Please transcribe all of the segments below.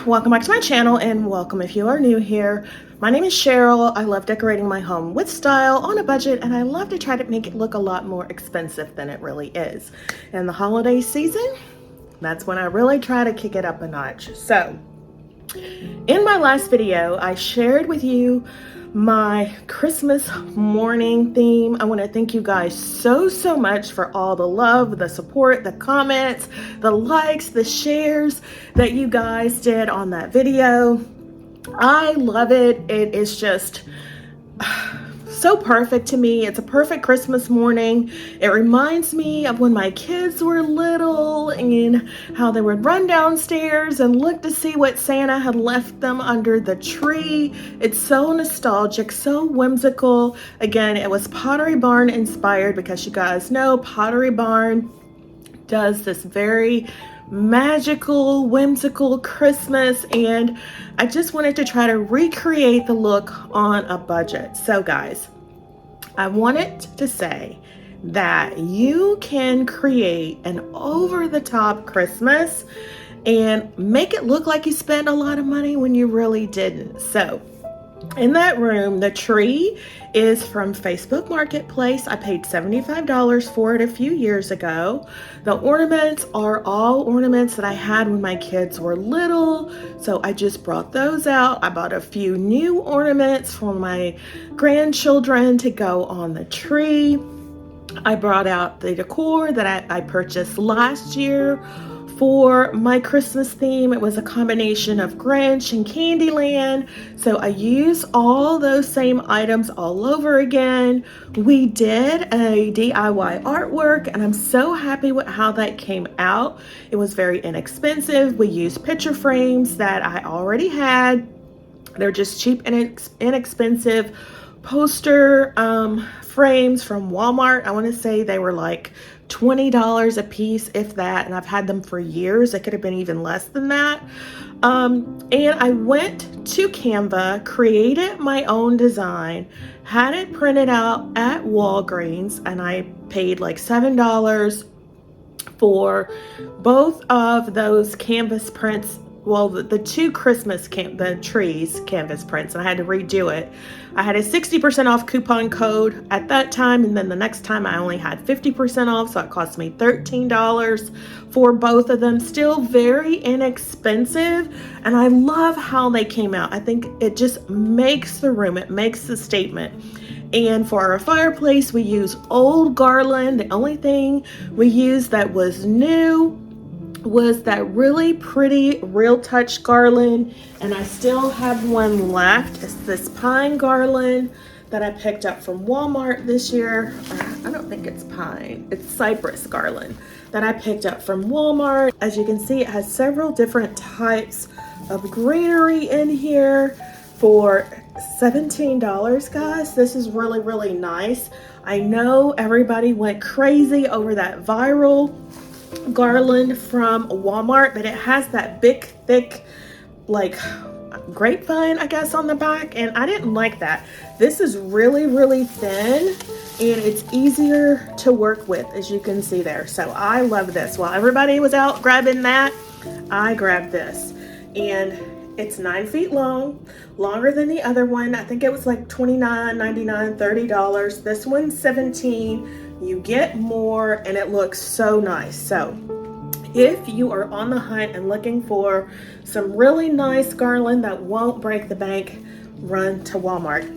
Welcome back to my channel, and welcome if you are new here. My name is Cheryl. I love decorating my home with style on a budget, and I love to try to make it look a lot more expensive than it really is. In the holiday season, that's when I really try to kick it up a notch. So in my last video, I shared with you my Christmas morning theme. I want to thank you guys so much for all the love, the support, the comments, the likes, the shares that you guys did on that video. I love it. It is just so perfect to me. It's a perfect Christmas morning. It reminds me of when my kids were little and how they would run downstairs and look to see what Santa had left them under the tree. It's so nostalgic, so whimsical. Again, it was Pottery Barn inspired, because you guys know Pottery Barn does this very magical, whimsical Christmas, and I just wanted to try to recreate the look on a budget. So guys, I wanted to say that you can create an over-the-top Christmas and make it look like you spent a lot of money when you really didn't. So in that room, the tree is from Facebook Marketplace. I paid $75 for it a few years ago. The ornaments are all ornaments that I had when my kids were little, so I just brought those out. I bought a few new ornaments for my grandchildren to go on the tree. I brought out the decor that I purchased last year for my Christmas theme. It was a combination of Grinch and Candyland. So I used all those same items all over again. We did a DIY artwork, and I'm so happy with how that came out. It was very inexpensive. We used picture frames that I already had. They're just cheap and inexpensive poster frames from Walmart. I want to say they were like $20 a piece, if that, and I've had them for years. It could have been even less than that. And I went to Canva, created my own design, had it printed out at Walgreens, and I paid like $7 for both of those canvas prints. Well, the two Christmas the trees canvas prints, and I had to redo it. I had a 60% off coupon code at that time, and then the next time I only had 50% off, so it cost me $13 for both of them. Still very inexpensive, and I love how they came out. I think it just makes the room, it makes the statement. And for our fireplace, we use old garland. The only thing we used that was new was that really pretty Real Touch garland, and I still have one left. It's this pine garland that I picked up from Walmart this year. I don't think it's pine, it's cypress garland that I picked up from Walmart. As you can see, it has several different types of greenery in here for $17, guys. This is really nice. I know everybody went crazy over that viral garland from Walmart, but it has that big thick like grapevine, I guess, on the back, and I didn't like that. This is really, really thin, and it's easier to work with, as you can see there. So I love this. While everybody was out grabbing that, I grabbed this, and it's 9 feet long, longer than the other one. I think it was like $29.99, $30. This one's $17. You get more, and it looks so nice. So if you are on the hunt and looking for some really nice garland that won't break the bank, run to Walmart.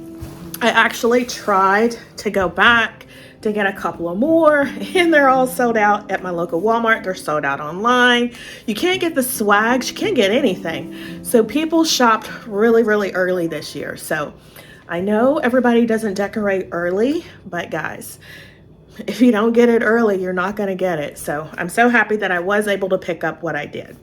I actually tried to go back to get a couple of more, and they're all sold out at my local Walmart. They're sold out online. You can't get the swags, you can't get anything. So people shopped really, really early this year. So I know everybody doesn't decorate early, but guys, if you don't get it early, you're not going to get it. So I'm so happy that I was able to pick up what I did.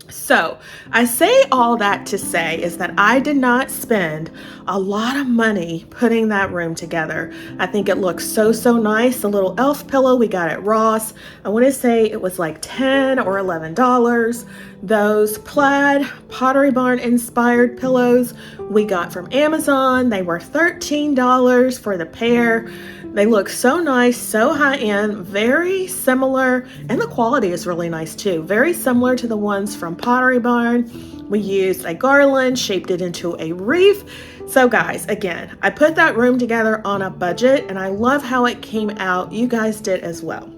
So I say all that to say is that I did not spend a lot of money putting that room together. I think it looks so, so nice. The little elf pillow we got at Ross, I want to say it was like $10 or $11. Those plaid Pottery Barn inspired pillows we got from Amazon. They were $13 for the pair. They look so nice, so high-end, very similar, and the quality is really nice too. Very similar to the ones from Pottery Barn. We used a garland, shaped it into a wreath. So guys, again, I put that room together on a budget, and I love how it came out. You guys did as well.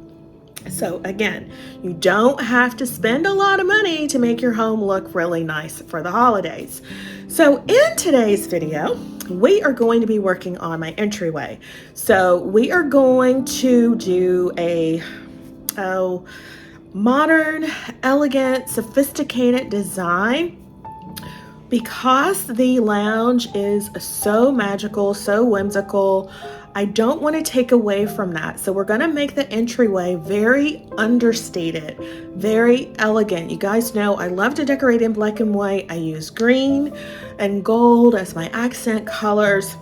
So again, you don't have to spend a lot of money to make your home look really nice for the holidays. So in today's video, we are going to be working on my entryway. So we are going to do a modern, elegant, sophisticated design. Because the lounge is so magical, so whimsical, I don't want to take away from that. So we're going to make the entryway very understated, very elegant. You guys know I love to decorate in black and white. I use green and gold as my accent colors.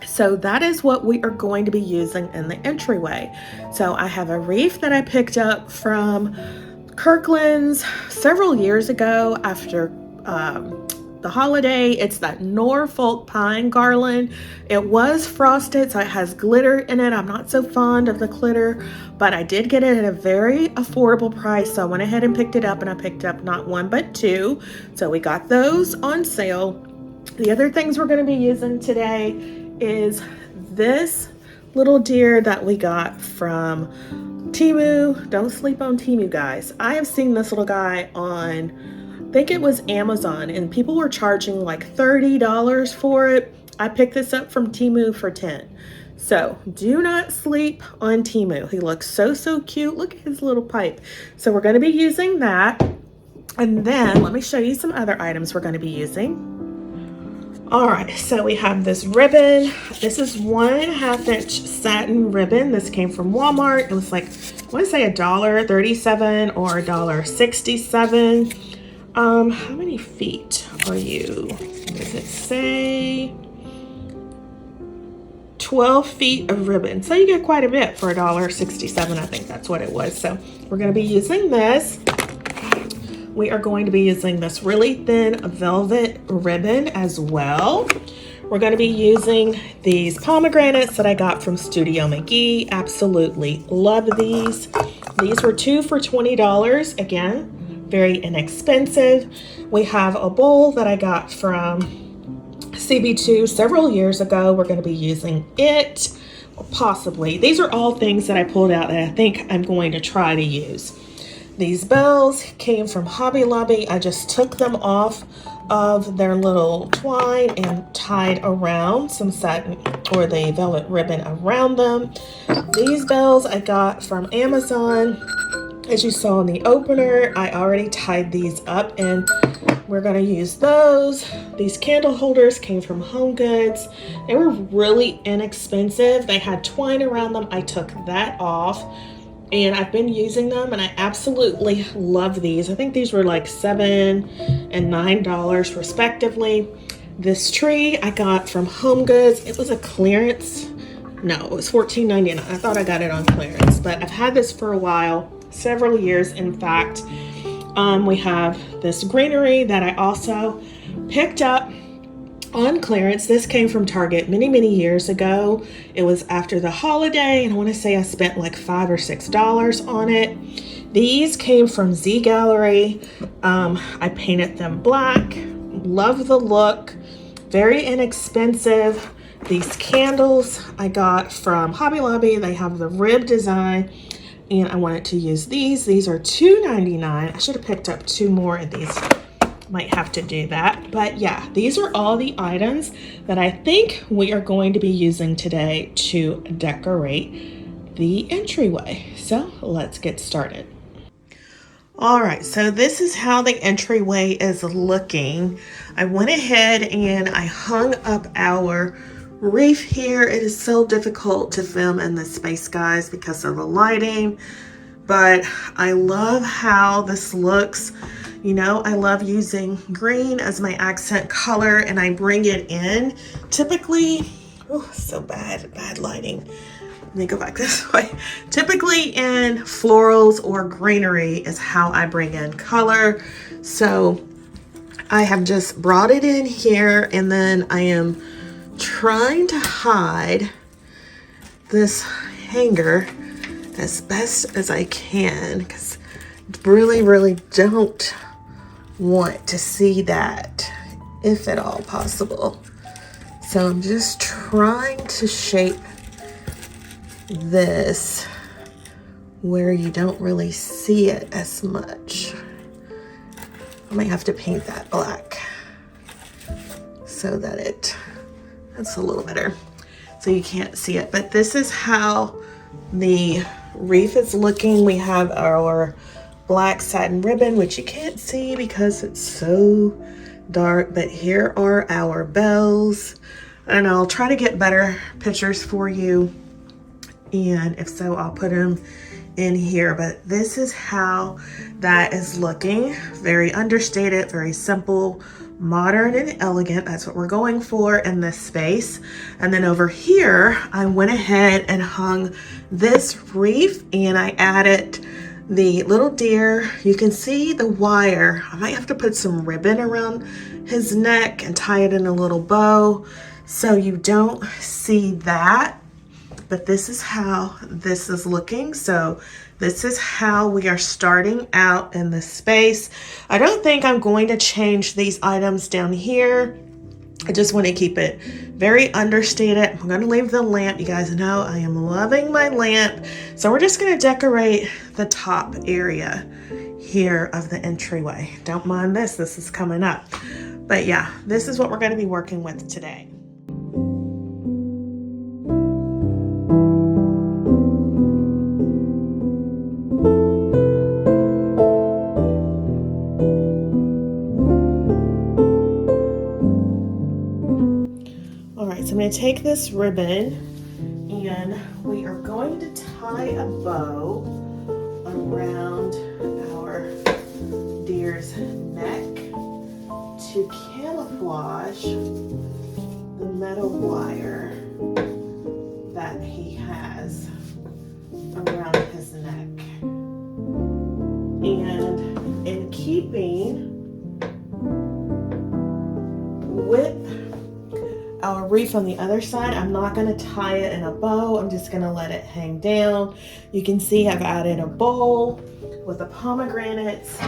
So that is what we are going to be using in the entryway. So I have a wreath that I picked up from Kirkland's several years ago after the holiday. It's that Norfolk pine garland. It was frosted, so it has glitter in it. I'm not so fond of the glitter, but I did get it at a very affordable price. So I went ahead and picked it up, and I picked up not one, but two. So we got those on sale. The other things we're going to be using today is this little deer that we got from Temu. Don't sleep on Temu, guys. I have seen this little guy on, I think it was Amazon, and people were charging like $30 for it. I picked this up from Temu for $10. So do not sleep on Temu. He looks so, so cute. Look at his little pipe. So we're going to be using that. And then let me show you some other items we're going to be using. All right, so we have this ribbon. This is 1/2 inch satin ribbon. This came from Walmart. It was like, I want to say $1.37 or $1.67. How many feet are you? Does it say 12 feet of ribbon? So you get quite a bit for $1.67. I think that's what it was. So we're going to be using this. We are going to be using this really thin velvet ribbon as well. We're going to be using these pomegranates that I got from Studio McGee. Absolutely love these. These were 2 for $20. Again, very inexpensive. We have a bowl that I got from CB2 several years ago. We're going to be using it, or possibly. These are all things that I pulled out that I think I'm going to try to use. These bells came from Hobby Lobby. I just took them off of their little twine and tied around some satin or the velvet ribbon around them. These bells I got from Amazon. As you saw in the opener, I already tied these up, and we're going to use those. These candle holders came from Home Goods. They were really inexpensive. They had twine around them. I took that off, and I've been using them, and I absolutely love these. I think these were like $7 and $9 respectively. This tree I got from Home Goods. It was a clearance. No, it was $14.99. I thought I got it on clearance, but I've had this for a while. Several years, in fact. We have this greenery that I also picked up on clearance. This came from Target many years ago. It was after the holiday, and I want to say I spent like $5 or $6 on it. These came from Z Gallery. I painted them black. Love the look. Very inexpensive. These candles I got from Hobby Lobby. They have the rib design, and I wanted to use these. These are $2.99. I should have picked up 2 more of these. Might have to do that. But yeah, these are all the items that I think we are going to be using today to decorate the entryway. So let's get started. All right, so this is how the entryway is looking. I went ahead and I hung up our wreath here. It is so difficult to film in this space, guys, because of the lighting, but I love how this looks. You know, I love using green as my accent color, and I bring it in typically, oh, so bad lighting. Let me go back this way. Typically in florals or greenery is how I bring in color. So I have just brought it in here, and then I am trying to hide this hanger as best as I can, because I really don't want to see that, if at all possible. So I'm just trying to shape this where you don't really see it as much. I might have to paint that black so that that's a little better, so you can't see it. But this is how the wreath is looking. We have our black satin ribbon, which you can't see because it's so dark, but here are our bells, and I'll try to get better pictures for you, and if so, I'll put them in here. But this is how that is looking. Very understated, very simple, modern and elegant. That's what we're going for in this space. And then over here, I went ahead and hung this wreath, and I added the little deer. You can see the wire. I might have to put some ribbon around his neck and tie it in a little bow so you don't see that. But this is how this is looking. So this is how we are starting out in this space. I don't think I'm going to change these items down here. I just want to keep it very understated. I'm going to leave the lamp. You guys know I am loving my lamp. So we're just going to decorate the top area here of the entryway. Don't mind this. This is coming up. But yeah, this is what we're going to be working with today. I'm going to take this ribbon, and we are going to tie a bow around our deer's neck to camouflage the metal wire that he has around his neck. And in keeping with our wreath on the other side, I'm not going to tie it in a bow. I'm just going to let it hang down. You can see I've added a bowl with the pomegranates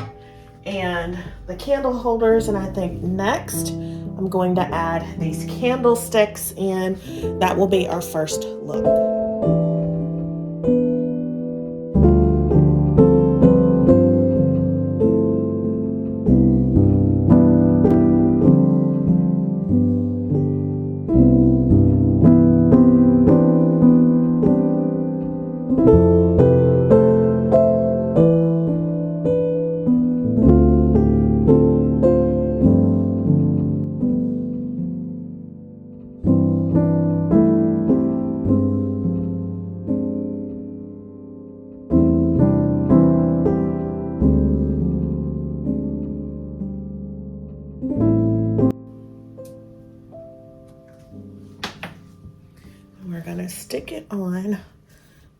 and the candle holders, and I think next I'm going to add these candlesticks, and that will be our first look. We're going to stick it on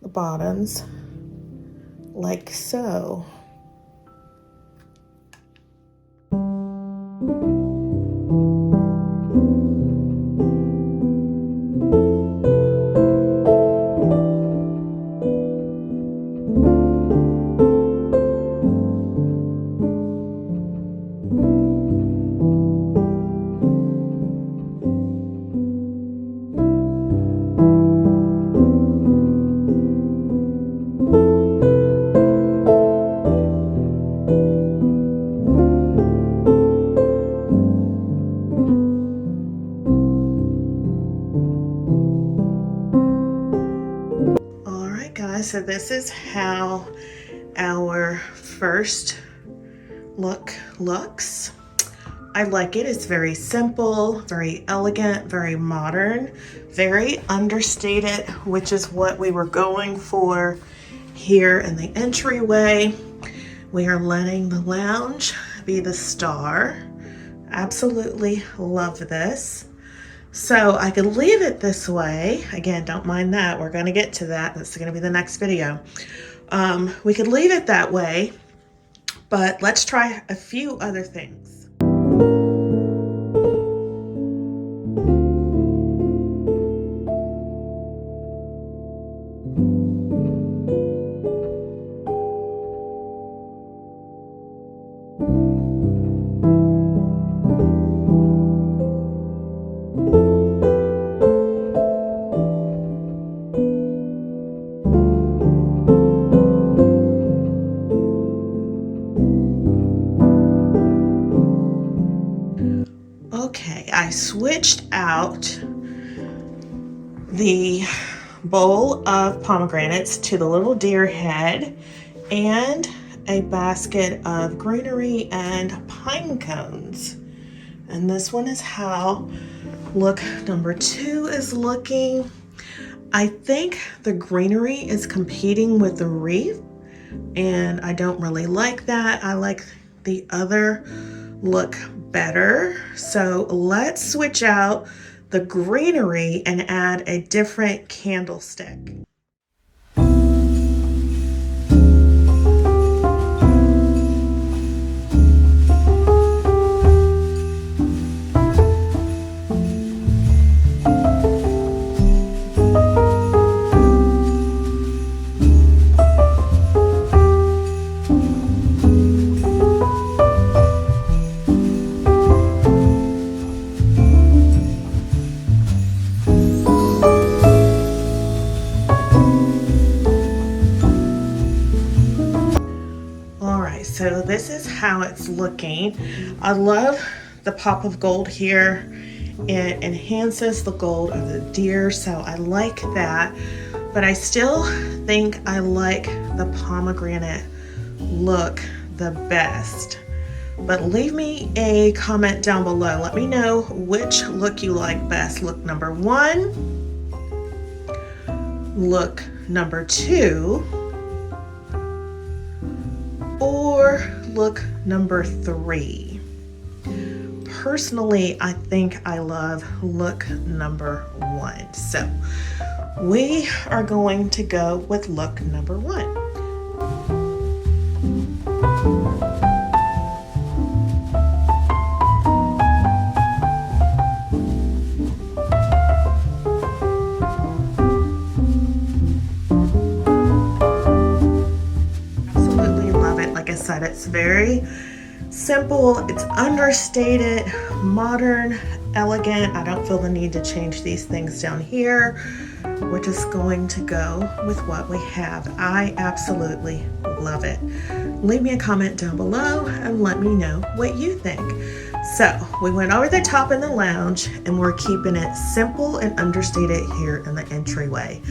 the bottoms like so. so this is how our first look looks. I like it. It's very simple, very elegant, very modern, very understated, which is what we were going for here in the entryway. We are letting the lounge be the star. Absolutely love this. So I could leave it this way. Again, don't mind that. We're going to get to that. That's going to be the next video. We could leave it that way, but let's try a few other things. Okay, I switched out the bowl of pomegranates to the little deer head and a basket of greenery and pine cones. And this one is how look number 2 is looking. I think the greenery is competing with the wreath, and I don't really like that. I like the other look better. So let's switch out the greenery and add a different candlestick. So this is how it's looking. I love the pop of gold here. It enhances the gold of the deer, so I like that. But I still think I like the pomegranate look the best. But leave me a comment down below. Let me know which look you like best. Look number 1, look number 2, or look number 3. Personally, I think I love look number 1. So we are going to go with look number 1. It's very simple, it's understated, modern, elegant. I don't feel the need to change these things down here. We're just going to go with what we have. I absolutely love it. Leave me a comment down below and let me know what you think. So we went over the top in the lounge and we're keeping it simple and understated here in the entryway.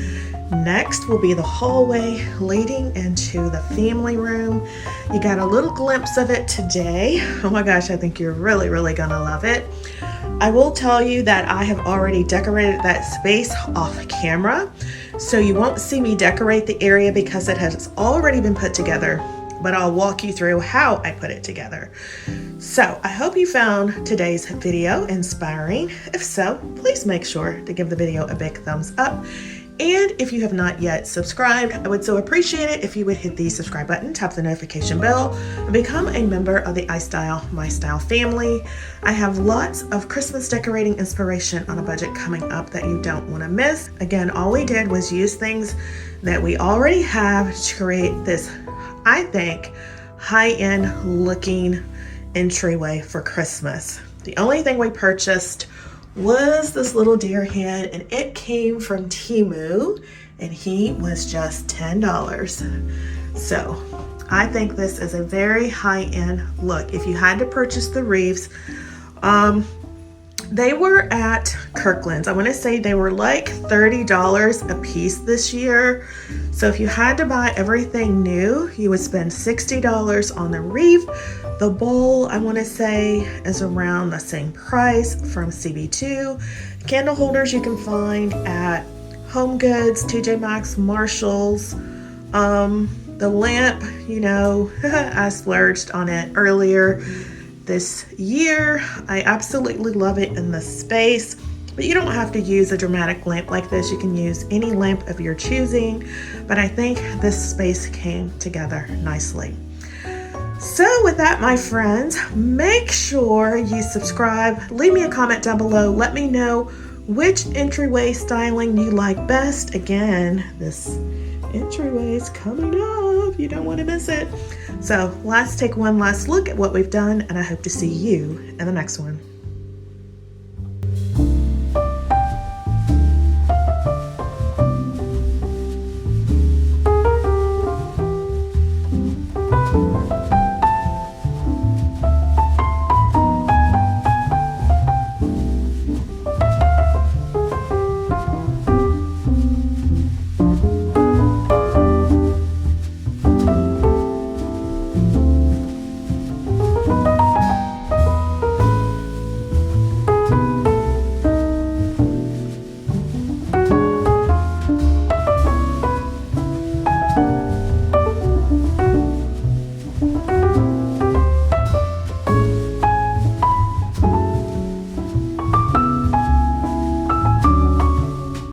Next will be the hallway leading into the family room. You got a little glimpse of it today. Oh my gosh, I think you're really gonna love it. I will tell you that I have already decorated that space off camera, so you won't see me decorate the area because it has already been put together, but I'll walk you through how I put it together. So I hope you found today's video inspiring. If so, please make sure to give the video a big thumbs up. And if you have not yet subscribed, I would so appreciate it if you would hit the subscribe button, tap the notification bell, and become a member of the iStyle family. I have lots of Christmas decorating inspiration on a budget coming up that you don't want to miss. Again, all we did was use things that we already have to create this, I think, high-end looking entryway for Christmas. The only thing we purchased was this little deer head, and it came from Temu, and he was just $10. So I think this is a very high-end look. If you had to purchase the wreaths, They were at Kirkland's. I want to say they were like $30 a piece this year. So if you had to buy everything new, you would spend $60 on the wreath. The bowl, I want to say, is around the same price from CB2. Candle holders you can find at Home Goods, TJ Maxx, Marshalls. The lamp, you know, I splurged on it earlier this year. I absolutely love it in the space, but you don't have to use a dramatic lamp like this. You can use any lamp of your choosing, but I think this space came together nicely. So with that, my friends, make sure you subscribe, leave me a comment down below, let me know which entryway styling you like best. Again, this entryway is coming up, you don't want to miss it. So let's take one last look at what we've done, and I hope to see you in the next one.